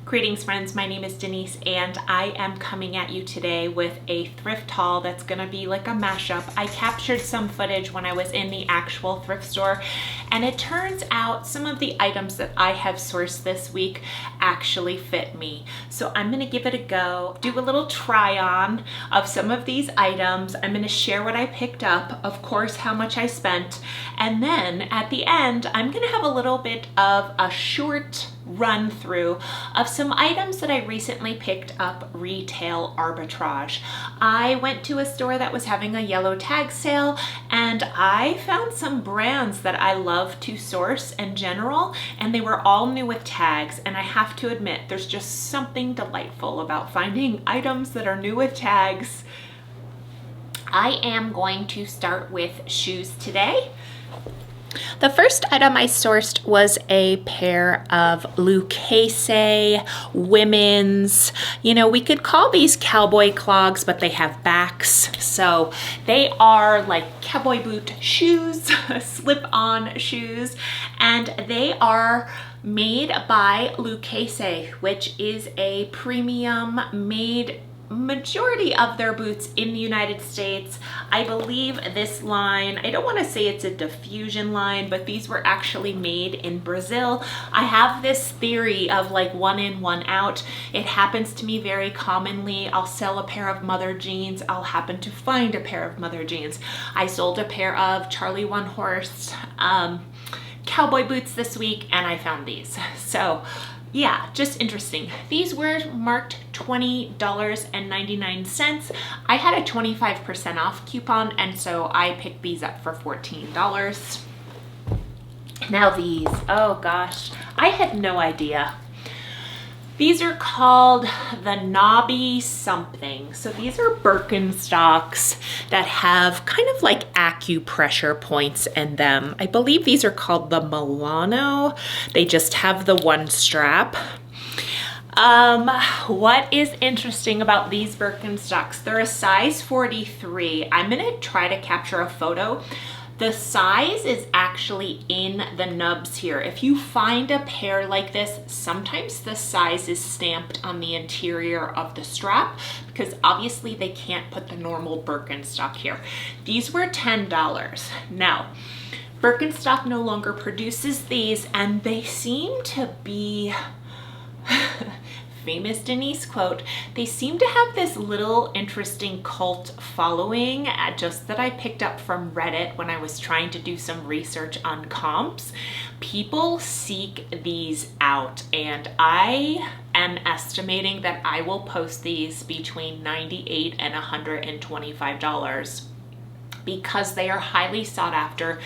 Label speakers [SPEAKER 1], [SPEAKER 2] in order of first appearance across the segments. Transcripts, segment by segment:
[SPEAKER 1] Greetings friends, my name is Denise and I am coming at you today with a thrift haul that's gonna be like a mashup. I captured some footage when I was in the actual thrift store and it turns out some of the items that I have sourced this week actually fit me. So I'm gonna give it a go, do a little try on of some of these items. I'm gonna share what I picked up, of course how much I spent, and then at the end I'm gonna have a little bit of a short run through of some items that I recently picked up retail arbitrage. I went to a store that was having a yellow tag sale and I found some brands that I love to source in general, and they were all new with tags, and I have to admit there's just something delightful about finding items that are new with tags. I am going to start with shoes today. The first item I sourced was a pair of Lucchese women's, we could call these cowboy clogs, but they have backs. So they are like cowboy boot shoes, slip-on shoes, and they are made by Lucchese, which is a premium made majority of their boots in the United States. I believe this line, I don't want to say it's a diffusion line, but these were actually made in Brazil. I have this theory of like one in, one out. It happens to me very commonly. I'll sell a pair of mother jeans. I'll happen to find a pair of mother jeans. I sold a pair of Charlie One Horse cowboy boots this week and I found these. So yeah, just interesting. These were marked $20.99. I had a 25% off coupon, and so I picked these up for $14. Now these, oh gosh, I had no idea. These are called the Knobby something. So these are Birkenstocks that have kind of like acupressure points in them. I believe these are called the Milano. They just have the one strap. What is interesting about these Birkenstocks? They're a size 43. I'm gonna try to capture a photo. The size is actually in the nubs here. If you find a pair like this, sometimes the size is stamped on the interior of the strap because obviously they can't put the normal Birkenstock here. These were $10. Now, Birkenstock no longer produces these and they seem to be famous Denise quote, they seem to have this little interesting cult following, just that I picked up from Reddit when I was trying to do some research on comps. People seek these out and I am estimating that I will post these between $98 and $125. Because they are highly sought after.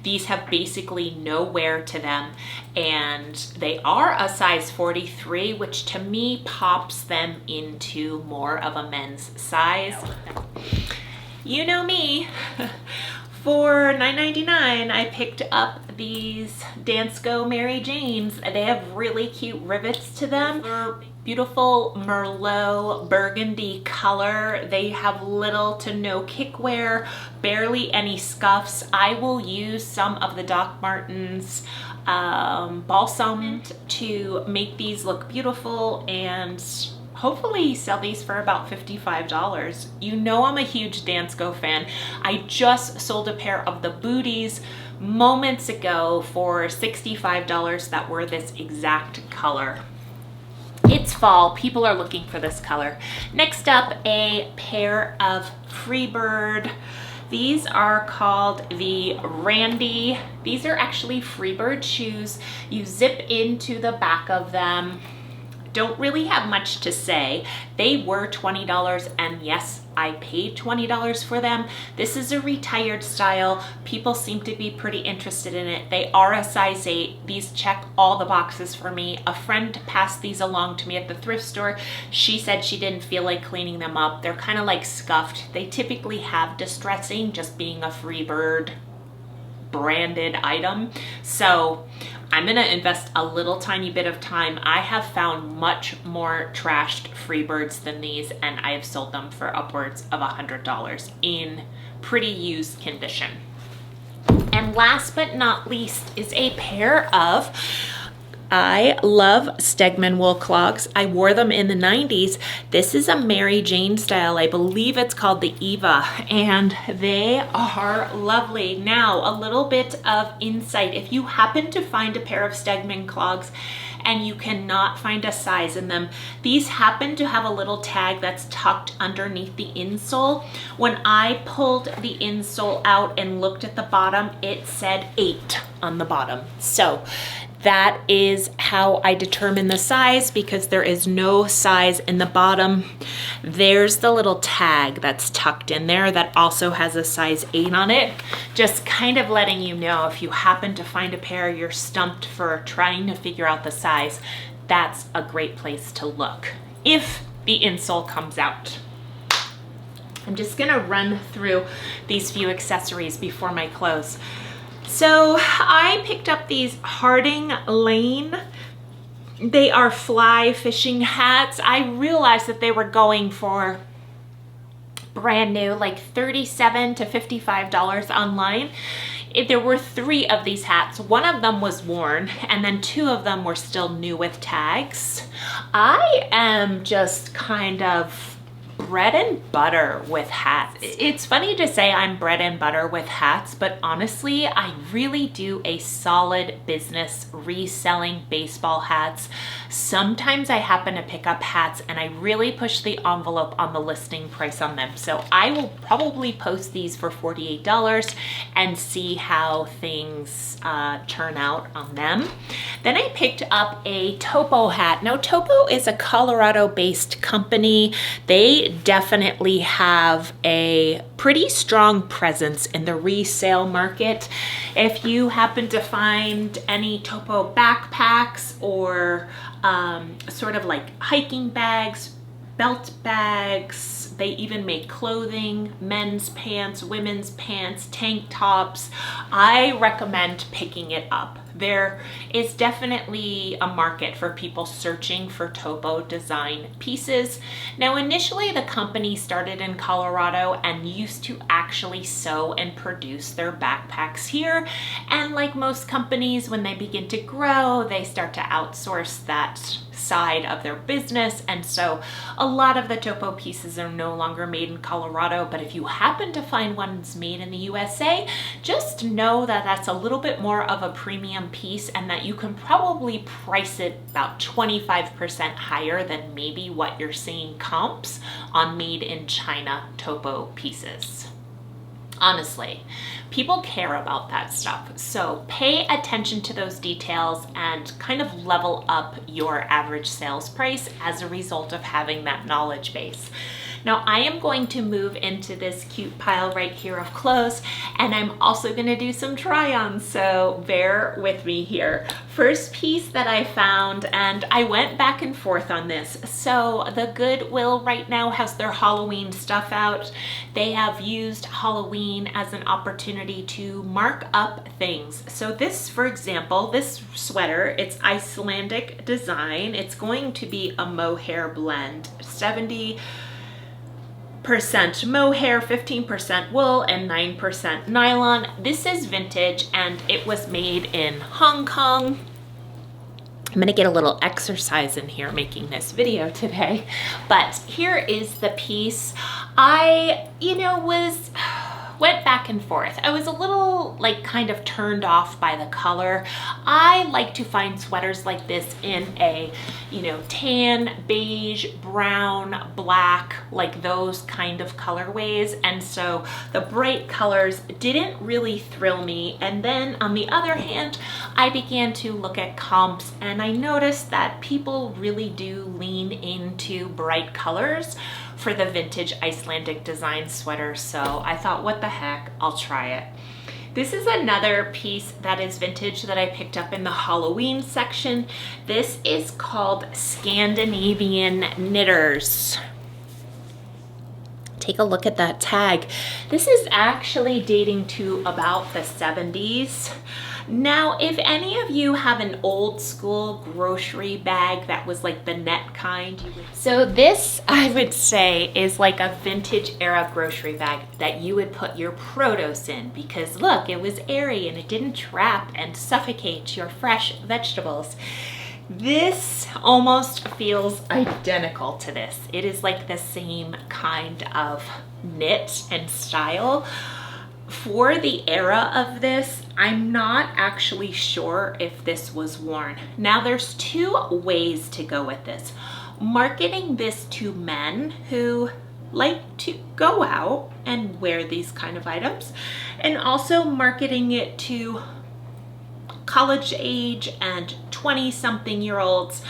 [SPEAKER 1] These have basically no wear to them and they are a size 43, which to me pops them into more of a men's size. You know me. For $9.99, I picked up these Dansko Mary Janes. They have really cute rivets to them. They're beautiful Merlot burgundy color. They have little to no kickwear, barely any scuffs. I will use some of the Doc Martens balsam to make these look beautiful and hopefully sell these for about $55. You know I'm a huge Dansko fan. I just sold a pair of the booties moments ago for $65 that were this exact color. It's fall, people are looking for this color. Next up, a pair of Freebird. These are called the Randy. These are actually Freebird shoes. You zip into the back of them. Don't really have much to say. They were $20 and yes, I paid $20 for them. This is a retired style. People seem to be pretty interested in it. They are a size 8. These check all the boxes for me. A friend passed these along to me at the thrift store. She said she didn't feel like cleaning them up. They're kind of like scuffed. They typically have distressing, just being a Freebird branded item. So I'm gonna invest a little tiny bit of time. I have found much more trashed Freebirds than these and I have sold them for upwards of $100 in pretty used condition. And last but not least is a pair of I love Stegman wool clogs. I wore them in the 90s. This is a Mary Jane style. I believe it's called the Eva, and they are lovely. Now, a little bit of insight. If you happen to find a pair of Stegman clogs and you cannot find a size in them, these happen to have a little tag that's tucked underneath the insole. When I pulled the insole out and looked at the bottom, it said 8 on the bottom. So that is how I determine the size, because there is no size in the bottom. There's the little tag that's tucked in there that also has a size 8 on it. Just kind of letting you know, if you happen to find a pair, you're stumped for trying to figure out the size, that's a great place to look if the insole comes out. I'm just gonna run through these few accessories before my close. So I picked up these Harding Lane. They are fly fishing hats. I realized that they were going for brand new, like $37 to $55 online. There were 3 of these hats. One of them was worn, and then 2 of them were still new with tags. I am just kind of bread and butter with hats. It's funny to say I'm bread and butter with hats, but honestly, I really do a solid business reselling baseball hats. Sometimes I happen to pick up hats and I really push the envelope on the listing price on them. So I will probably post these for $48 and see how things turn out on them. Then I picked up a Topo hat. Now, Topo is a Colorado-based company. They definitely have a pretty strong presence in the resale market. If you happen to find any Topo backpacks or sort of like hiking bags, belt bags, they even make clothing, men's pants, women's pants, tank tops, I recommend picking it up. There is definitely a market for people searching for Topo design pieces. Now, initially the company started in Colorado and used to actually sew and produce their backpacks here. And like most companies, when they begin to grow, they start to outsource that side of their business, and so a lot of the Topo pieces are no longer made in Colorado. But if you happen to find ones made in the USA, just know that that's a little bit more of a premium piece, and that you can probably price it about 25% higher than maybe what you're seeing comps on made in China Topo pieces. Honestly, people care about that stuff. So pay attention to those details and kind of level up your average sales price as a result of having that knowledge base. Now, I am going to move into this cute pile right here of clothes, and I'm also gonna do some try-ons, so bear with me here. First piece that I found, and I went back and forth on this. So the Goodwill right now has their Halloween stuff out. They have used Halloween as an opportunity to mark up things. So this, for example, this sweater, it's Icelandic design. It's going to be a mohair blend, 70% mohair, 15% wool, and 9% nylon. This is vintage and it was made in Hong Kong. I'm gonna get a little exercise in here making this video today, but here is the piece. I, went back and forth. I was a little kind of turned off by the color. I like to find sweaters like this in a, tan, beige, brown, black, like those kind of colorways. And so the bright colors didn't really thrill me. And then on the other hand, I began to look at comps and I noticed that people really do lean into bright colors for the vintage Icelandic design sweater. So I thought, what the heck, I'll try it. This is another piece that is vintage that I picked up in the Halloween section. This is called Scandinavian Knitters. Take a look at that tag. This is actually dating to about the 70s. Now, if any of you have an old school grocery bag that was like the net kind, so this I would say is like a vintage era grocery bag that you would put your produce in, because look, it was airy and it didn't trap and suffocate your fresh vegetables. This almost feels identical to this. It is like the same kind of knit and style. For the era of this, I'm not actually sure if this was worn. Now there's two ways to go with this. Marketing this to men who like to go out and wear these kind of items, and also marketing it to college age and 20-something-year-olds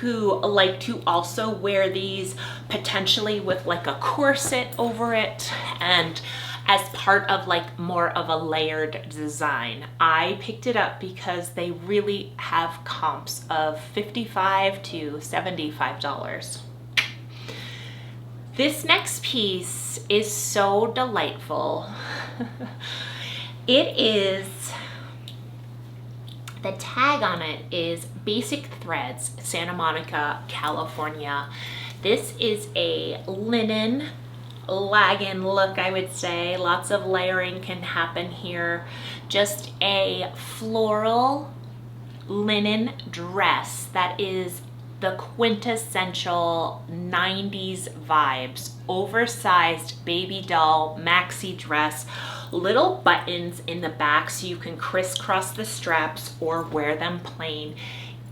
[SPEAKER 1] who like to also wear these, potentially with like a corset over it and as part of like more of a layered design. I picked it up because they really have comps of $55 to $75. This next piece is so delightful. It is, the tag on it is Basic Threads, Santa Monica, California. This is a linen lagging look, I would say. Lots of layering can happen here. Just a floral linen dress that is the quintessential 90s vibes. Oversized baby doll maxi dress, little buttons in the back so you can crisscross the straps or wear them plain.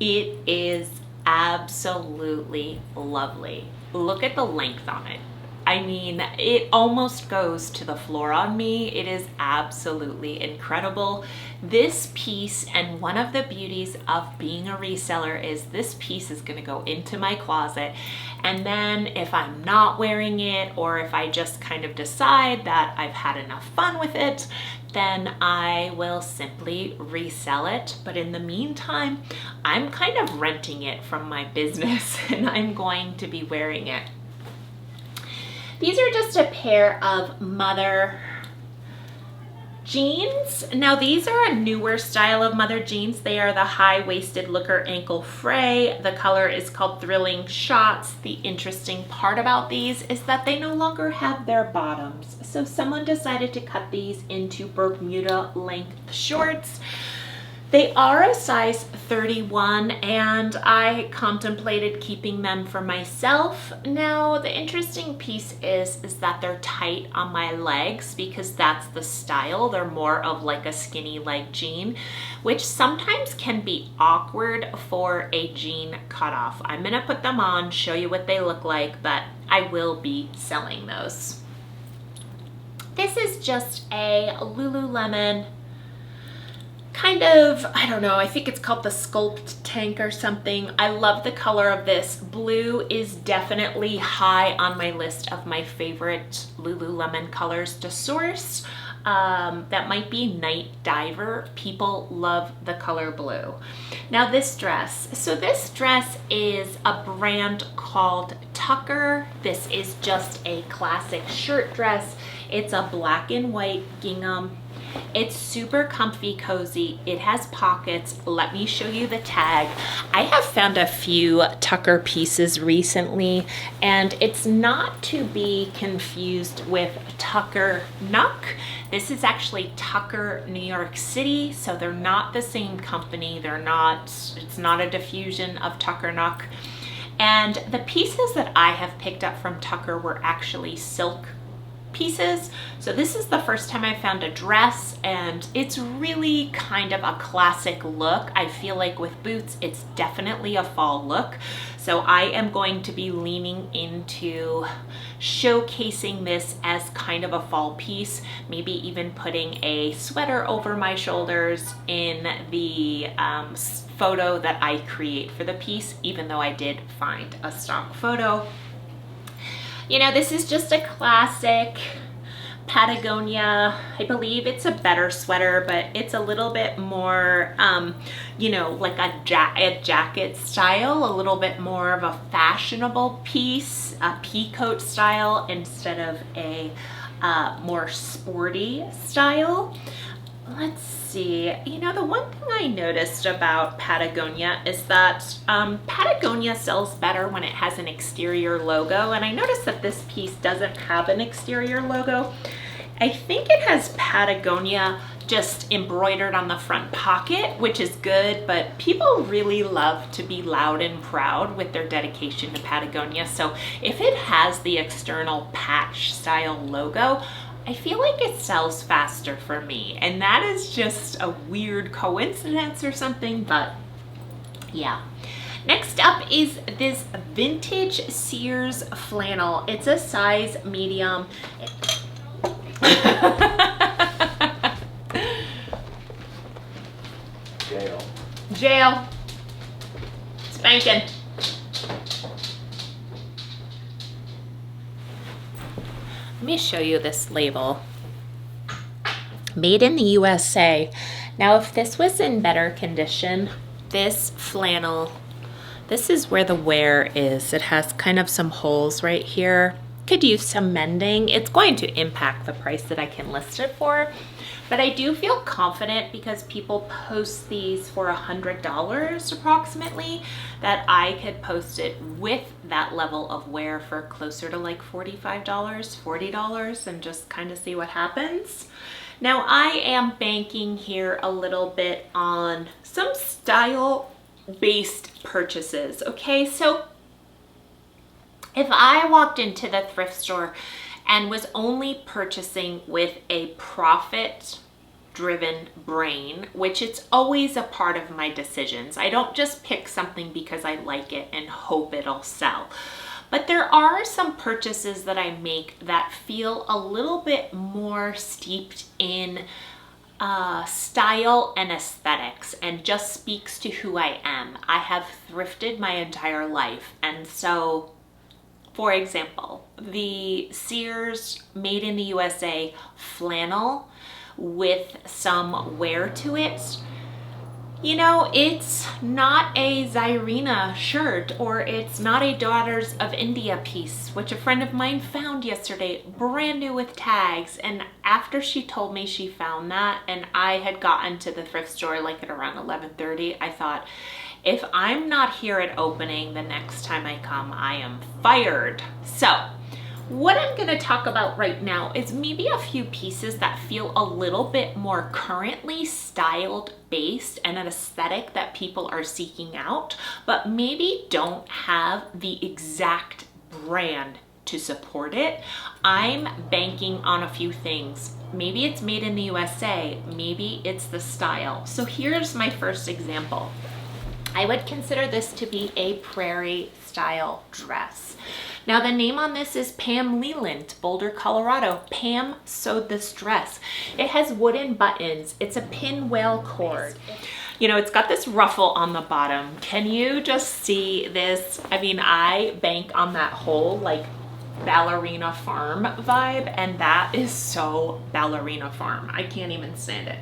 [SPEAKER 1] It is absolutely lovely. Look at the length on it. I mean, it almost goes to the floor on me. It is absolutely incredible. This piece, and one of the beauties of being a reseller, is this piece is going to go into my closet, and then if I'm not wearing it, or if I just kind of decide that I've had enough fun with it, then I will simply resell it. But in the meantime, I'm kind of renting it from my business and I'm going to be wearing it. These are just a pair of mother jeans. Now these are a newer style of mother jeans. They are the high-waisted looker ankle fray. The color is called Thrilling Shots. The interesting part about these is that they no longer have their bottoms. So someone decided to cut these into Bermuda length shorts. They are a size 31, and I contemplated keeping them for myself. Now, the interesting piece is that they're tight on my legs because that's the style. They're more of like a skinny leg jean, which sometimes can be awkward for a jean cutoff. I'm gonna put them on, show you what they look like, but I will be selling those. This is just a Lululemon kind of, I don't know, I think it's called the Sculpt Tank or something. I love the color of this. Blue is definitely high on my list of my favorite Lululemon colors to source. That might be Night Diver. People love the color blue. Now this dress. So this dress is a brand called Tucker. This is just a classic shirt dress. It's a black and white gingham. It's super comfy, cozy. It has pockets. Let me show you the tag. I have found a few Tucker pieces recently, and it's not to be confused with Tucker Nuck. This is actually Tucker New York City, so they're not the same company. It's not a diffusion of Tucker Nuck. And the pieces that I have picked up from Tucker were actually silk pieces. So this is the first time I found a dress, and it's really kind of a classic look. I feel like with boots, it's definitely a fall look. So I am going to be leaning into showcasing this as kind of a fall piece, maybe even putting a sweater over my shoulders in the photo that I create for the piece, even though I did find a stock photo. You know, this is just a classic Patagonia. I believe it's a better sweater, but it's a little bit more, you know, like a jacket style, a little bit more of a fashionable piece, a pea coat style instead of a more sporty style. Let's see, you know, the one thing I noticed about Patagonia is that Patagonia sells better when it has an exterior logo, and I noticed that this piece doesn't have an exterior logo. I think it has Patagonia just embroidered on the front pocket, which is good, but people really love to be loud and proud with their dedication to Patagonia. So if it has the external patch style logo, I feel like it sells faster for me. And that is just a weird coincidence or something, but yeah. Next up is this vintage Sears flannel. It's a size medium. Jail. Spanking. Let me show you this label. Made in the USA. Now, if this was in better condition, this flannel, this is where the wear is. It has kind of some holes right here. Could use some mending. It's going to impact the price that I can list it for, but I do feel confident because people post these for $100 approximately, that I could post it with that level of wear for closer to like $45, $40 and just kind of see what happens. Now I am banking here a little bit on some style based purchases. Okay, so if I walked into the thrift store and was only purchasing with a profit driven brain, which it's always a part of my decisions. I don't just pick something because I like it and hope it'll sell. But there are some purchases that I make that feel a little bit more steeped in style and aesthetics, and just speaks to who I am. I have thrifted my entire life, and so, for example, the Sears Made in the USA flannel with some wear to it, you know, it's not a Zyrina shirt, or it's not a Daughters of India piece, which a friend of mine found yesterday, brand new with tags. And after she told me she found that, and I had gotten to the thrift store like at around 11:30, I thought, if I'm not here at opening the next time I come, I am fired. So what I'm going to talk about right now is maybe a few pieces that feel a little bit more currently styled based and an aesthetic that people are seeking out, but maybe don't have the exact brand to support it. I'm banking on a few things. Maybe it's made in the USA, maybe it's the style. So here's my first example. I would consider this to be a prairie style dress. Now the name on this is Pam Leland, Boulder, Colorado. Pam sewed this dress. It has wooden buttons. It's a pinwheel cord. You know, it's got this ruffle on the bottom. Can you just see this? I mean, I bank on that whole like ballerina farm vibe, and that is so ballerina farm. I can't even stand it.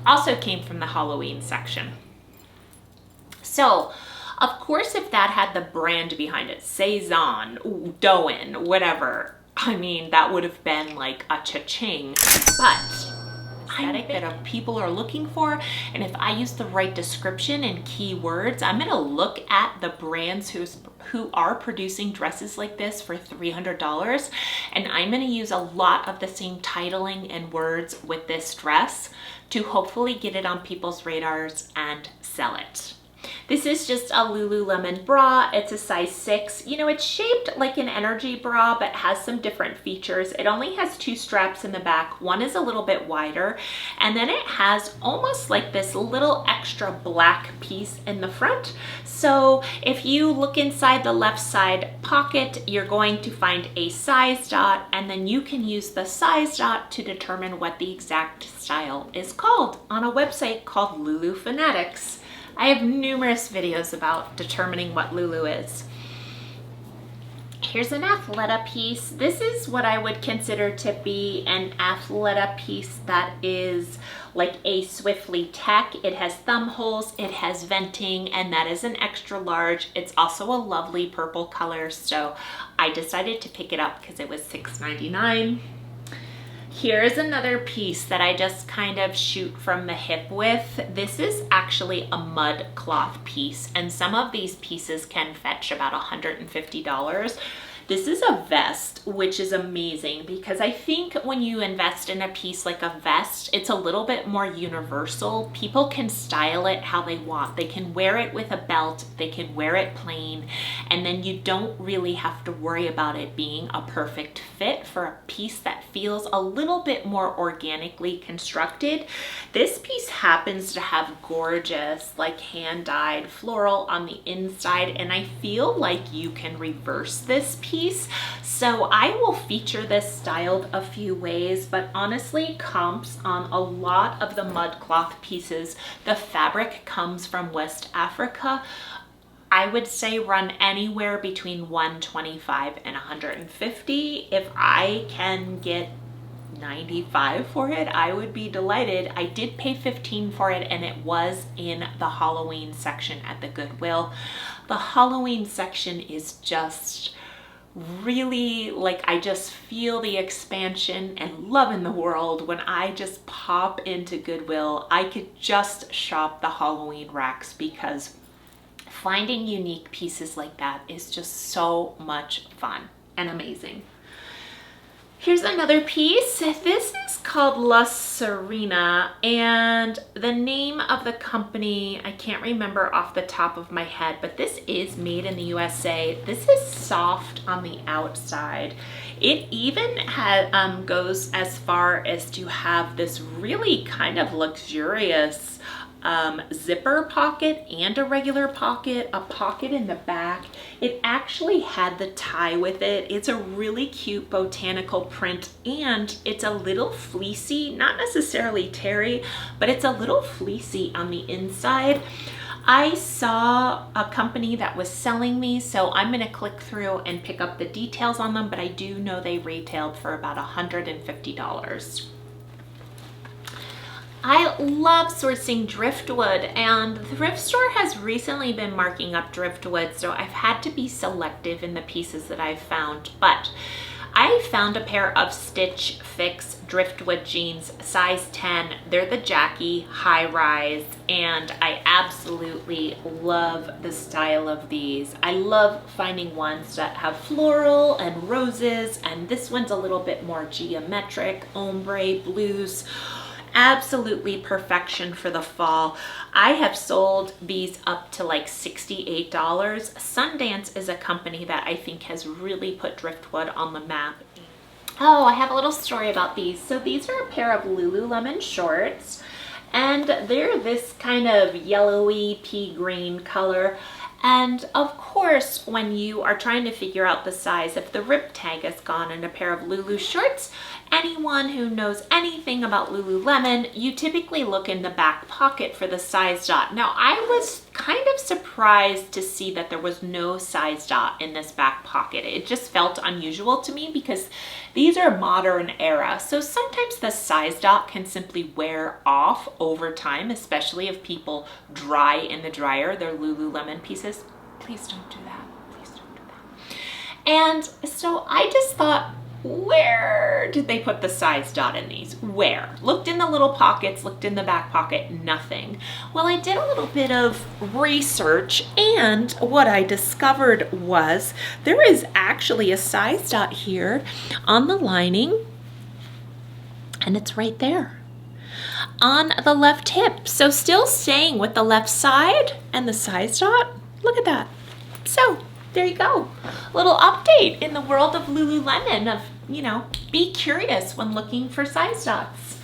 [SPEAKER 1] Also came from the Halloween section. So, of course, if that had the brand behind it, Cezanne, Doen, whatever, I mean, that would have been like a cha-ching. But aesthetic that people are looking for, and if I use the right description and keywords, I'm gonna look at the brands who are producing dresses like this for $300, and I'm gonna use a lot of the same titling and words with this dress to hopefully get it on people's radars and sell it. This is just a Lululemon bra. It's a size 6. You know, it's shaped like an energy bra, but has some different features. It only has 2 straps in the back. One is a little bit wider, and then it has almost like this little extra black piece in the front. So if you look inside the left side pocket, you're going to find a size dot, and then you can use the size dot to determine what the exact style is called on a website called Lulu Fanatics. I have numerous videos about determining what Lulu is. Here's an Athleta piece. This is what I would consider to be an Athleta piece that is like a Swiftly Tech. It has thumb holes, it has venting, and that is an extra large. It's also a lovely purple color, so I decided to pick it up because it was $6.99. Here's another piece that I just kind of shoot from the hip with. This is actually a mud cloth piece, and some of these pieces can fetch about $150. This is a vest, which is amazing because I think when you invest in a piece like a vest, it's a little bit more universal. People can style it how they want. They can wear it with a belt, they can wear it plain, and then you don't really have to worry about it being a perfect fit for a piece that feels a little bit more organically constructed. This piece happens to have gorgeous, like hand-dyed floral on the inside, and I feel like you can reverse this piece. So I will feature this styled a few ways, but honestly, comps on a lot of the mud cloth pieces, the fabric comes from West Africa. I would say run anywhere between $125 and $150. If I can get $95 for it, I would be delighted. I did pay $15 for it, and it was in the Halloween section at the Goodwill. The Halloween section is just really, like, I just feel the expansion and love in the world. When I just pop into Goodwill, I could just shop the Halloween racks because finding unique pieces like that is just so much fun and amazing. Here's another piece. This is called La Serena, and the name of the company, I can't remember off the top of my head, but this is made in the USA. This is soft on the outside. It even goes as far as to have this really kind of luxurious zipper pocket and a regular pocket, a pocket in the back. It actually had the tie with it. It's a really cute botanical print, and it's a little fleecy, not necessarily terry, but it's a little fleecy on the inside. I saw a company that was selling these, so I'm gonna click through and pick up the details on them, but I do know they retailed for about $150. I love sourcing driftwood, and the thrift store has recently been marking up driftwood, so I've had to be selective in the pieces that I've found. But I found a pair of Stitch Fix driftwood jeans, size 10. They're the Jackie high rise, and I absolutely love the style of these. I love finding ones that have floral and roses, and this one's a little bit more geometric, ombre blues. Absolutely perfection for the fall. I have sold these up to like $68. Sundance is a company that I think has really put driftwood on the map. Oh, I have a little story about these. So these are a pair of Lululemon shorts, and they're this kind of yellowy pea green color. And of course, when you are trying to figure out the size, if the rib tag is gone in a pair of Lulu shorts, anyone who knows anything about Lululemon, you typically look in the back pocket for the size dot. Now, I was kind of surprised to see that there was no size dot in this back pocket. It just felt unusual to me because these are modern era. So sometimes the size dot can simply wear off over time, especially if people dry in the dryer their Lululemon pieces. Please don't do that. Please don't do that. And so I just thought, where did they put the size dot in these? Where? Looked in the little pockets, looked in the back pocket, nothing. Well, I did a little bit of research, and what I discovered was there is actually a size dot here on the lining, and it's right there on the left hip. So still staying with the left side and the size dot. Look at that. So there you go. A little update in the world of Lululemon of, you know, be curious when looking for size dots.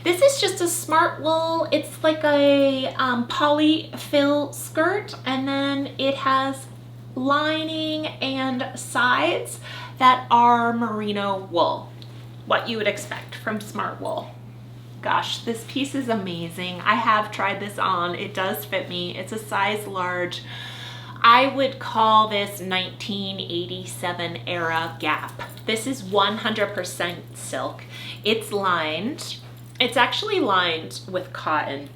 [SPEAKER 1] This is just a smart wool. It's like a polyfill skirt, and then it has lining and sides that are merino wool. What you would expect from smart wool. Gosh, this piece is amazing. I have tried this on. It does fit me. It's a size large. I would call this 1987 era Gap. This is 100% silk. It's lined. It's actually lined with cotton,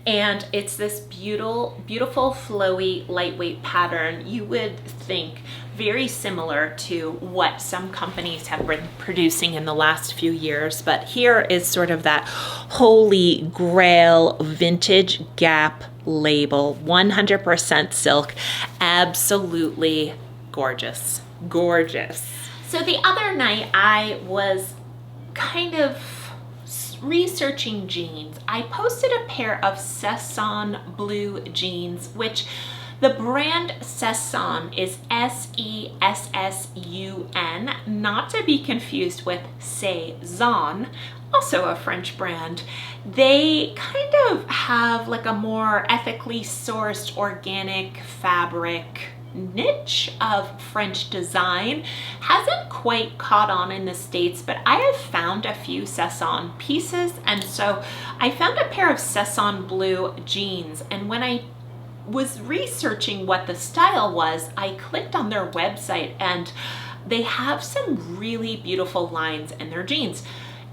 [SPEAKER 1] and it's this beautiful, flowy, lightweight pattern. You would think very similar to what some companies have been producing in the last few years, but here is sort of that holy grail vintage Gap label, 100% silk, absolutely gorgeous, gorgeous. So the other night I was kind of researching jeans. I posted a pair of Sesson blue jeans, which the brand Sesson is S-E-S-S-U-N, not to be confused with Saison, also a French brand. They kind of have like a more ethically sourced organic fabric niche of French design. Hasn't quite caught on in the States, but I have found a few Sesson pieces, and so I found a pair of Sesson blue jeans, and when I was researching what the style was, I clicked on their website and they have some really beautiful lines in their jeans.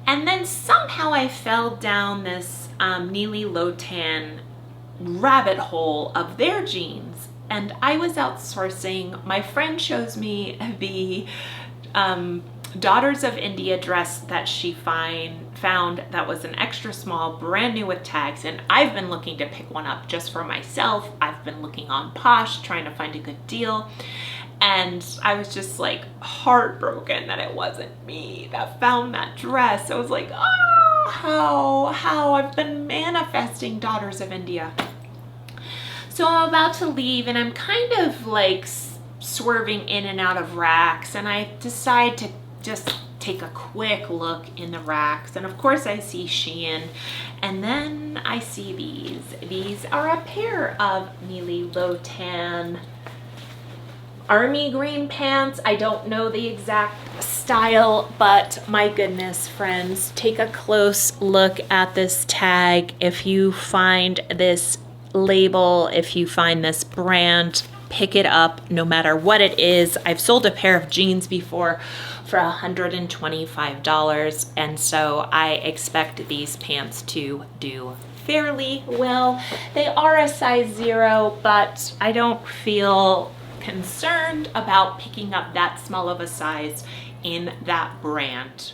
[SPEAKER 1] And then somehow I fell down this Neely Lotan rabbit hole of their jeans, and I was outsourcing. My friend shows me the Daughters of India dress that she found that was an extra small, brand new with tags, and I've been looking to pick one up just for myself. I've been looking on Posh, trying to find a good deal, and I was just like heartbroken that it wasn't me that found that dress. I was like, oh, how I've been manifesting Daughters of India. So I'm about to leave, and I'm kind of like swerving in and out of racks, and I decide to just take a quick look in the racks, and of course I see Shein, and then I see these. These are a pair of Neely Lotan army green pants. I don't know the exact style, but my goodness, friends, take a close look at this tag. If you find this label, if you find this brand, pick it up no matter what it is. I've sold a pair of jeans before for $125, and so I expect these pants to do fairly well. They are a size 0, but I don't feel concerned about picking up that small of a size in that brand.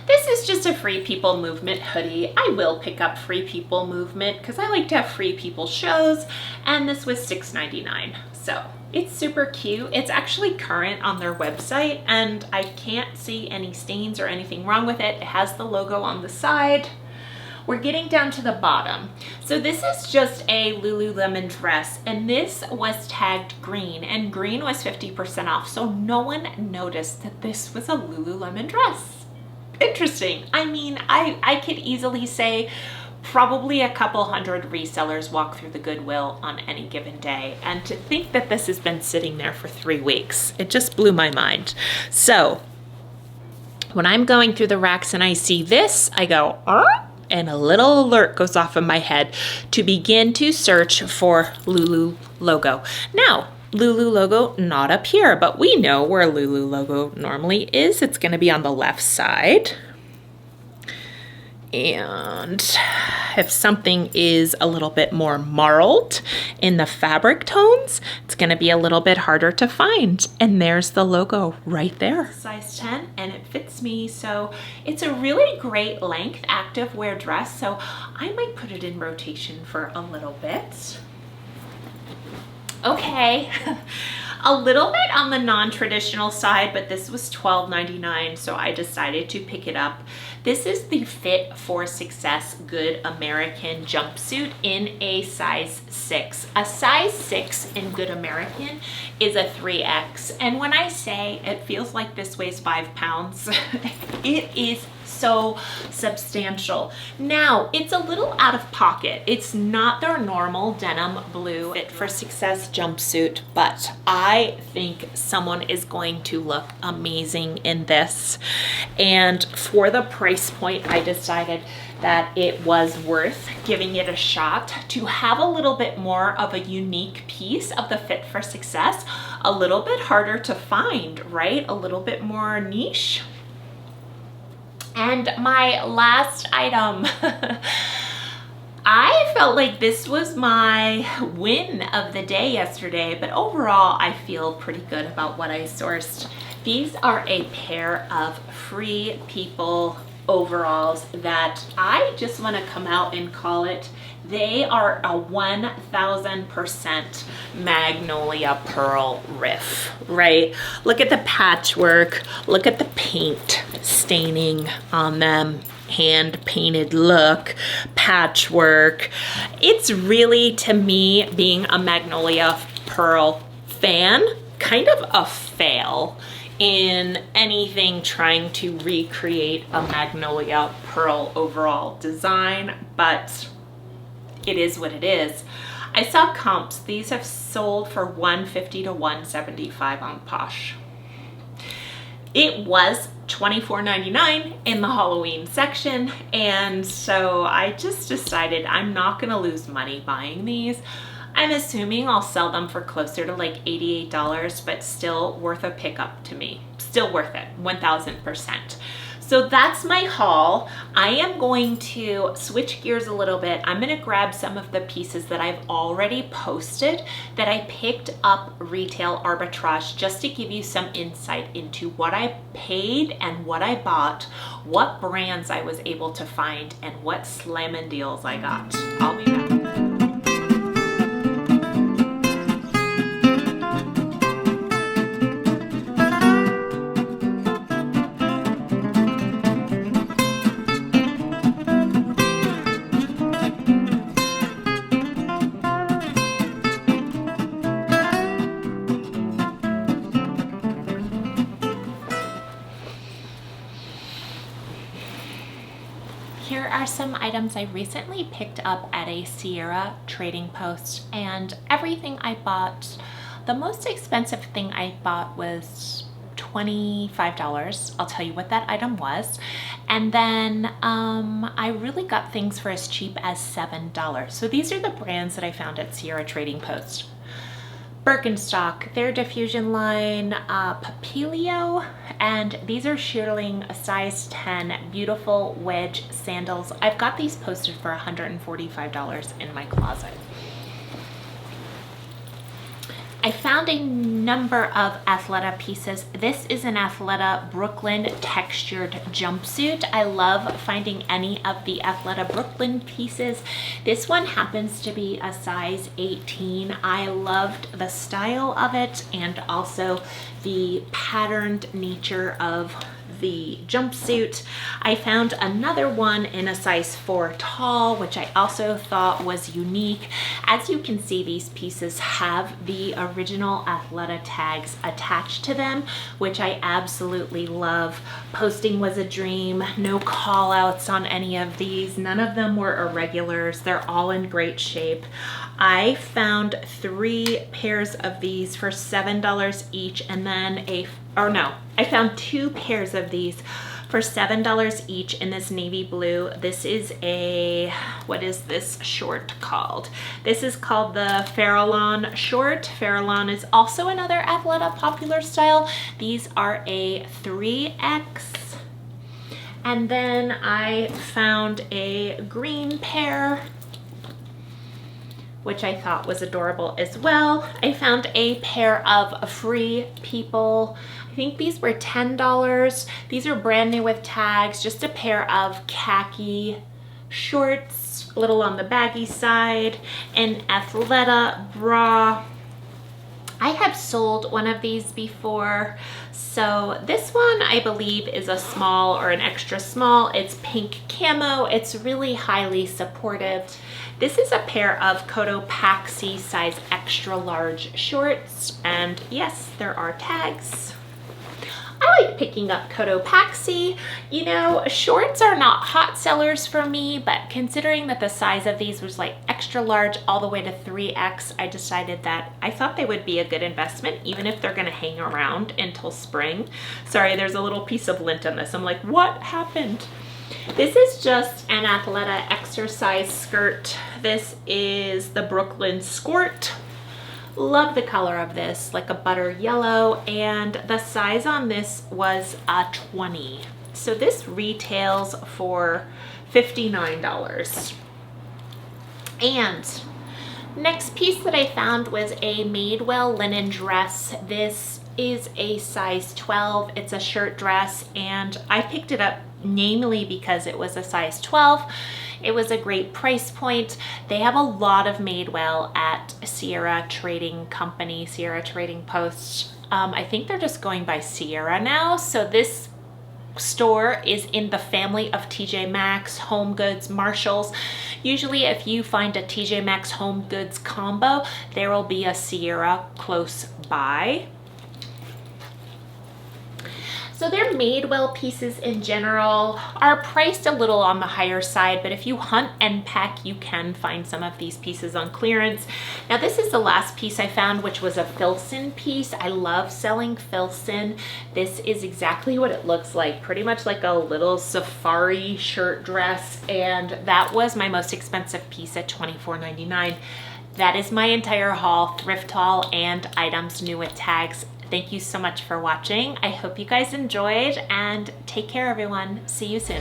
[SPEAKER 1] This is just a Free People Movement hoodie. I will pick up Free People Movement because I like to have Free People shows, and this was $6.99. So it's super cute. It's actually current on their website, and I can't see any stains or anything wrong with it. It has the logo on the side. We're getting down to the bottom. So this is just a Lululemon dress, and this was tagged green, and green was 50% off. So no one noticed that this was a Lululemon dress. Interesting. I mean, I could easily say probably a couple hundred resellers walk through the Goodwill on any given day, and to think that this has been sitting there for 3 weeks, it just blew my mind. So when I'm going through the racks and I see this, I go, and a little alert goes off in my head to begin to search for Lulu logo. Now, Lulu logo not up here, but we know where Lulu logo normally is. It's going to be on the left side. And if something is a little bit more marled in the fabric tones, it's going to be a little bit harder to find. And there's the logo right there. Size 10, and it fits me. So it's a really great length active wear dress. So I might put it in rotation for a little bit. Okay, a little bit on the non-traditional side, but this was $12.99, so I decided to pick it up. This is the Fit for Success Good American jumpsuit in a size 6. A size 6 in Good American is a 3X, and when I say it feels like this weighs 5 pounds, it is so substantial. Now, it's a little out of pocket. It's not their normal denim blue Fit for Success jumpsuit, but I think someone is going to look amazing in this. And for the price point, I decided that it was worth giving it a shot to have a little bit more of a unique piece of the Fit for Success, a little bit harder to find, right? A little bit more niche. And my last item, I felt like this was my win of the day yesterday, but overall I feel pretty good about what I sourced. These are a pair of Free People overalls that I just want to come out and call it. They are a 1000% magnolia pearl riff, right? Look at the patchwork, look at the paint staining on them, hand painted look, patchwork. It's really, to me, being a magnolia pearl fan, kind of a fail in anything trying to recreate a magnolia pearl overall design, but it is what it is. I saw comps. These have sold for $150 to $175 on Posh. It was $24.99 in the Halloween section, and so I just decided I'm not gonna lose money buying these. I'm assuming I'll sell them for closer to like $88, but still worth a pickup to me. Still worth it, 1000%. So that's my haul. I am going to switch gears a little bit. I'm gonna grab some of the pieces that I've already posted that I picked up retail arbitrage, just to give you some insight into what I paid and what I bought, what brands I was able to find, and what slammin' deals I got. I'll be back. Here are some items I recently picked up at a Sierra trading post, and everything I bought, the most expensive thing I bought was $25. I'll tell you what that item was. And then I really got things for as cheap as $7. So these are the brands that I found at Sierra Trading Post. Birkenstock, their diffusion line, Papilio, and these are shearling size 10 beautiful wedge sandals. I've got these posted for $145 in my closet. I found a number of Athleta pieces. This is an Athleta Brooklyn textured jumpsuit. I love finding any of the Athleta Brooklyn pieces. This one happens to be a size 18. I loved the style of it and also the patterned nature of the jumpsuit. I found another one in a size 4 tall, which I also thought was unique. As you can see, these pieces have the original Athleta tags attached to them, which I absolutely love. Posting was a dream. No call outs on any of these. None of them were irregulars. They're all in great shape. I found 3 pairs of these for $7 each, and then I found 2 pairs of these for $7 each in this navy blue. This is what is this short called? This is called the Farallon short. Farallon is also another Athleta popular style. These are a 3X. And then I found a green pair, which I thought was adorable as well. I found a pair of Free People. I think these were $10. These are brand new with tags, just a pair of khaki shorts, a little on the baggy side, an Athleta bra. I have sold one of these before. So this one I believe is a small or an extra small. It's pink camo. It's really highly supportive. This is a pair of Cotopaxi size extra large shorts, and yes, there are tags. I like picking up Cotopaxi. You know, shorts are not hot sellers for me, but considering that the size of these was like extra large all the way to 3X, I decided that I thought they would be a good investment, even if they're gonna hang around until spring. Sorry, there's a little piece of lint on this. I'm like, what happened? This is just an Athleta exercise skirt. This is the Brooklyn Skirt. Love the color of this, like a butter yellow, and the size on this was a 20. So this retails for $59. And next piece that I found was a Madewell linen dress. This is a size 12. It's a shirt dress, and I picked it up namely because it was a size 12. It was a great price point. They have a lot of Madewell at Sierra Trading Company, Sierra Trading Post. I think they're just going by Sierra now. So this store is in the family of TJ Maxx, Home Goods, Marshalls. Usually if you find a TJ Maxx Home Goods combo, there will be a Sierra close by. So their Madewell pieces in general are priced a little on the higher side, but if you hunt and peck, you can find some of these pieces on clearance. Now this is the last piece I found, which was a Filson piece. I love selling Filson. This is exactly what it looks like, pretty much like a little safari shirt dress, and that was my most expensive piece at $24.99. That is my entire haul, thrift haul and items new with tags. Thank you so much for watching. I hope you guys enjoyed, and take care everyone. See you soon.